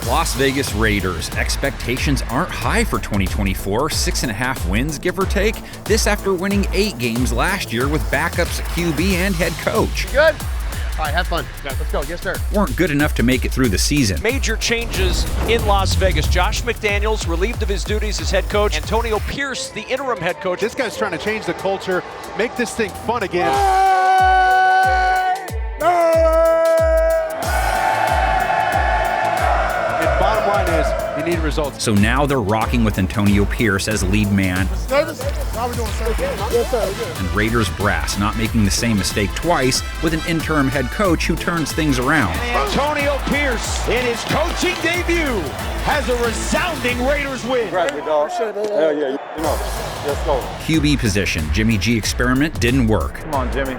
Las Vegas Raiders. Expectations aren't high for 2024, 6.5 wins, give or take. This after winning 8 games last year with backups at QB and head coach. You good? All right, have fun. Let's go. Yes, sir. Weren't good enough to make it through the season. Major changes in Las Vegas. Josh McDaniels relieved of his duties as head coach. Antonio Pierce, the interim head coach. This guy's trying to change the culture, make this thing fun again. And bottom line is, you need results. So now they're rocking with Antonio Pierce as lead man. And Raiders brass not making the same mistake twice with an interim head coach who turns things around. And Antonio Pierce, in his coaching debut, has a resounding Raiders win. Hell yeah, let's go. QB position, Jimmy G experiment didn't work. Come on, Jimmy.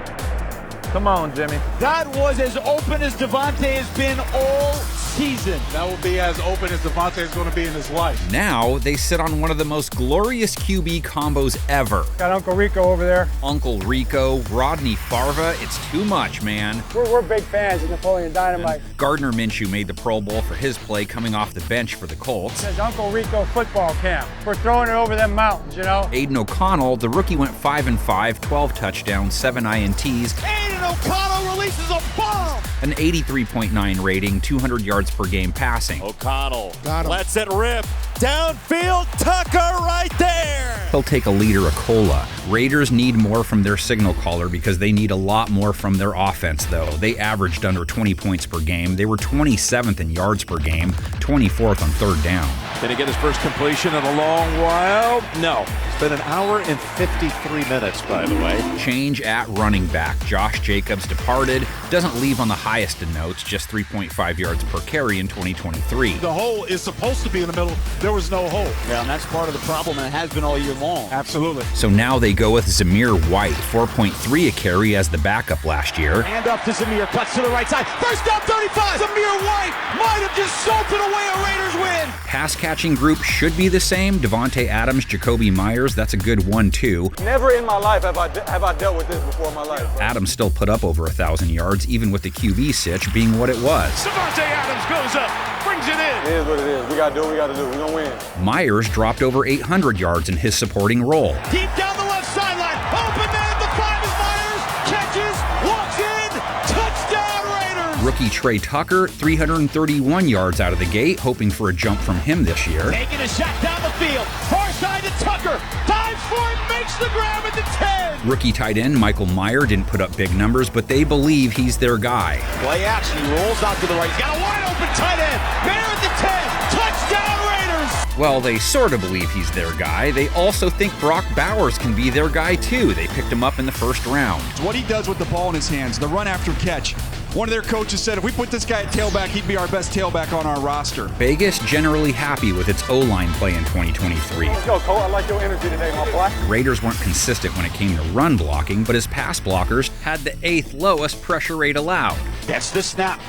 Come on, Jimmy. That was as open as Devontae has been all season. That will be as open as Devontae is going to be in his life. Now they sit on one of the most glorious QB combos ever. Got Uncle Rico over there. Uncle Rico, Rodney Farva, it's too much, man. We're big fans of Napoleon Dynamite. Gardner Minshew made the Pro Bowl for his play coming off the bench for the Colts. It says Uncle Rico football camp. We're throwing it over them mountains, you know. Aiden O'Connell, the rookie, went 5-5, 12 touchdowns, 7 INTs. Aiden O'Connell releases a bomb. An 83.9 rating, 200 yards per game passing. O'Connell lets it rip. Downfield, Tucker right there. He'll take a liter of cola. Raiders need more from their signal caller because they need a lot more from their offense, though. They averaged under 20 points per game. They were 27th in yards per game, 24th on third down. Can he get his first completion in a long while? No. It's been an hour and 53 minutes, by the way. Change at running back. Josh Jacobs departed. Doesn't leave on the highest of notes, just 3.5 yards per carry in 2023. The hole is supposed to be in the middle. There was no hole. Yeah, and that's part of the problem, and it has been all year long. Absolutely. So now they go with Zamir White, 4.3 a carry as the backup last year. Hand up to Zamir, cuts to the right side. First down, 35. Zamir White might have just salted away a Raiders win. Pass catching group should be the same. Devontae Adams, Jacoby Myers, that's a good 1-2. Never in my life have I dealt with this before in my life. Adams still put up over 1,000 yards, even with the QB sitch being what it was. Devontae Adams goes up, brings it in. It is what it is. We got to do what we got to do. We're going to win. Myers dropped over 800 yards in his supporting role. Deep down the left sideline, open man at the 5 is Myers, catches, walks in, touchdown Raiders. Rookie Trey Tucker, 331 yards out of the gate, hoping for a jump from him this year. Taking a shot down the field, far side to Tucker, dives for it, makes the grab at the 10. Rookie tight end Michael Meyer didn't put up big numbers, but they believe he's their guy. Play action, he rolls out to the right, he's got a wide open tight end, Bear at the 10, touchdown Raiders. Well, they sort of believe he's their guy. They also think Brock Bowers can be their guy too. They picked him up in the first round. What he does with the ball in his hands, the run after catch. One of their coaches said if we put this guy at tailback, he'd be our best tailback on our roster. Vegas generally happy with its O-line play in 2023. Let's go, Cole. I like your energy today, my boy. Raiders weren't consistent when it came to run blocking, but his pass blockers had the 8th lowest pressure rate allowed. That's the snap.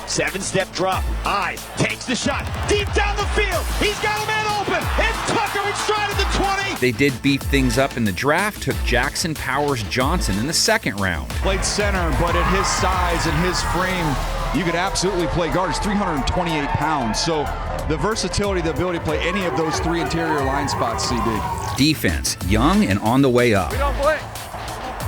7-step drop. Eyes. Takes the shot. Deep down the field. He's got a man open. And Tucker in stride at the 20. They did beef things up in the draft, took Jackson Powers Johnson in the second round. Played center, but at his size and his frame, you could absolutely play guard. He's 328 pounds. So the versatility, the ability to play any of those 3 interior line spots, CB. Defense, young and on the way up. We don't blink.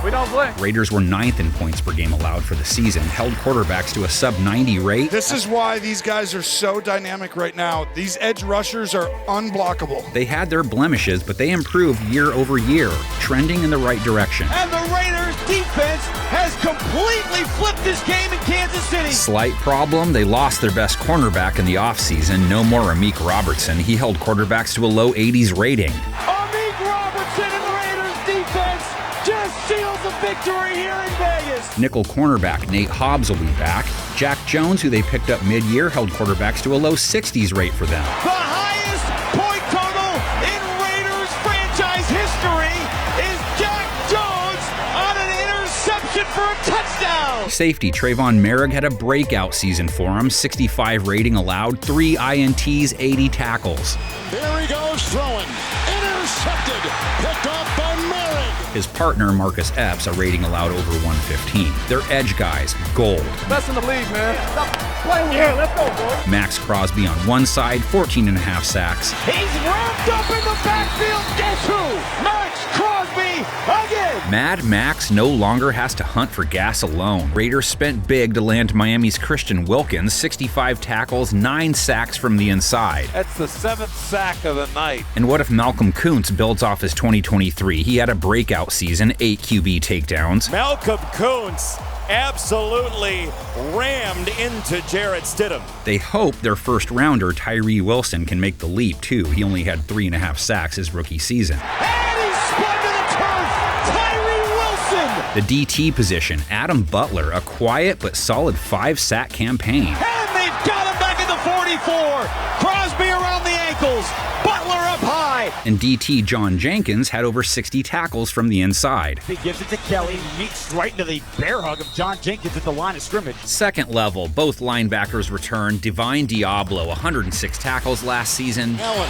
We don't blink. Raiders were 9th in points per game allowed for the season, held quarterbacks to a sub-90 rate. This is why these guys are so dynamic right now. These edge rushers are unblockable. They had their blemishes, but they improved year over year, trending in the right direction. And the Raiders defense has completely flipped this game in Kansas City. Slight problem, they lost their best cornerback in the offseason. No more Amik Robertson. He held quarterbacks to a low 80s rating. Amik Robertson and the Raiders defense just seals a victory here in Vegas. Nickel cornerback Nate Hobbs will be back. Jack Jones, who they picked up mid-year, held quarterbacks to a low 60s rate for them. The highest point total in Raiders franchise history is Jack Jones on an interception for a touchdown. Safety Trayvon Merrick had a breakout season for him. 65 rating allowed, 3 INTs, 80 tackles. Here he goes throwing. Intercepted. Picked off by Merrick. His partner, Marcus Epps, a rating allowed over 115. Their edge guys, gold. Best in the league, man. Stop playing here. Let's go, boys. Max Crosby on one side, 14.5 sacks. He's wrapped up in the backfield. Guess who? Max Crosby again. Mad Max no longer has to hunt for gas alone. Raiders spent big to land Miami's Christian Wilkins, 65 tackles, 9 sacks from the inside. That's the 7th sack of the night. And what if Malcolm Kuntz builds off his 2023? He had a breakout season, 8 QB takedowns. Malcolm Kuntz absolutely rammed into Jarrett Stidham. They hope their first rounder, Tyree Wilson, can make the leap too. He only had 3.5 sacks his rookie season. And he's spun to the turf. Tyree Wilson. The DT position, Adam Butler, a quiet but solid 5-sack campaign. And they've got him back at the 44. Crosby around the ankles. Butler up high. And DT John Jenkins had over 60 tackles from the inside. He gives it to Kelly. He meets right into the bear hug of John Jenkins at the line of scrimmage. Second level, both linebackers return. Divine Diablo, 106 tackles last season. Allen,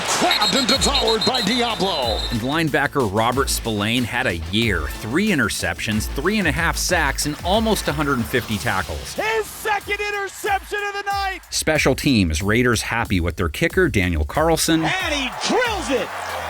crabbed and devoured by Diablo. And linebacker Robert Spillane had a year. 3 interceptions, 3.5 sacks, and almost 150 tackles. His second interception of the night. Special teams, Raiders happy with their kicker, Daniel Carlson. And he drills it.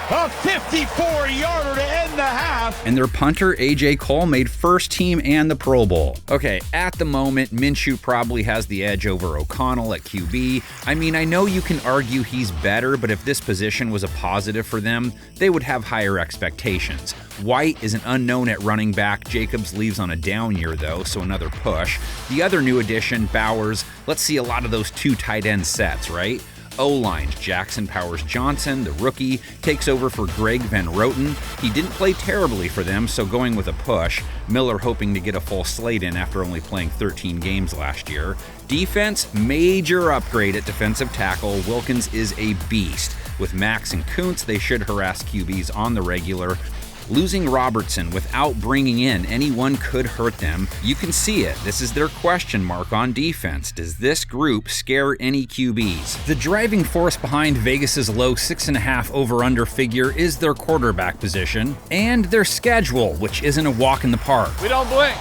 A 54-yarder to end the half. And their punter, A.J. Cole, made first team and the Pro Bowl. Okay, at the moment, Minshew probably has the edge over O'Connell at QB. I mean, I know you can argue he's better, but if this position was a positive for them, they would have higher expectations. White is an unknown at running back. Jacobs leaves on a down year, though, so another push. The other new addition, Bowers, let's see a lot of those 2 tight end sets, right? O-line, Jackson Powers Johnson, the rookie, takes over for Greg Van Roten. He didn't play terribly for them, so going with a push. Miller hoping to get a full slate in after only playing 13 games last year. Defense, major upgrade at defensive tackle. Wilkins is a beast. With Max and Kuntz, they should harass QBs on the regular. Losing Robertson without bringing in anyone could hurt them. You can see it. This is their question mark on defense. Does this group scare any QBs? The driving force behind Vegas's low 6.5 over-under figure is their quarterback position and their schedule, which isn't a walk in the park. We don't blink.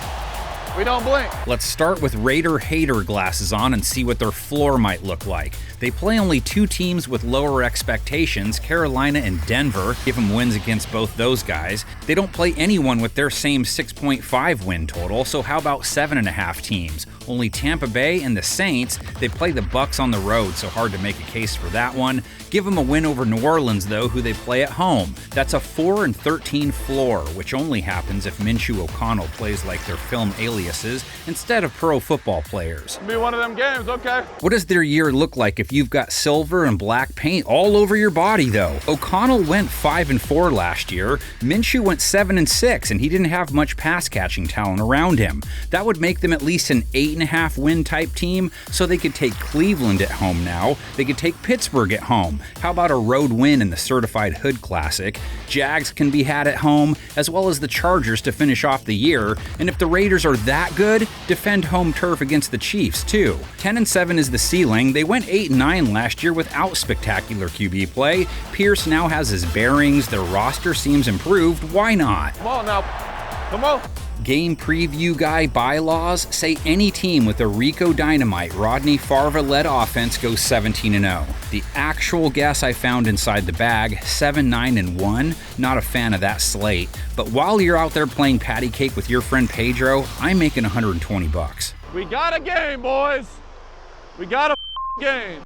We don't blink. Let's start with Raider hater glasses on and see what their floor might look like. They play only 2 teams with lower expectations, Carolina and Denver. Give them wins against both those guys. They don't play anyone with their same 6.5 win total, so how about 7.5 teams? Only Tampa Bay and the Saints. They play the Bucs on the road, so hard to make a case for that one. Give them a win over New Orleans, though, who they play at home. That's a 4-13 floor, which only happens if Minshew O'Connell plays like their film aliases instead of pro football players. Be one of them games, okay. What does their year look like if you've got silver and black paint all over your body, though? O'Connell went 5-4 last year. Minshew went 7-6, and he didn't have much pass-catching talent around him. That would make them at least an 8.5 win type team, so they could take Cleveland at home now. They could take Pittsburgh at home. How about a road win in the Certified Hood Classic? Jags can be had at home, as well as the Chargers to finish off the year. And if the Raiders are that good, defend home turf against the Chiefs, too. 10-7 is the ceiling. They went 8-9 last year without spectacular QB play. Pierce now has his bearings. Their roster seems improved. Why not? Come on now. Come on. Game preview guy bylaws say any team with a Rico Dynamite, Rodney Farva-led offense goes 17-0. The actual guess I found inside the bag, 7-9-1. Not a fan of that slate. But while you're out there playing patty cake with your friend Pedro, I'm making $120. We got a game, boys. We got a game.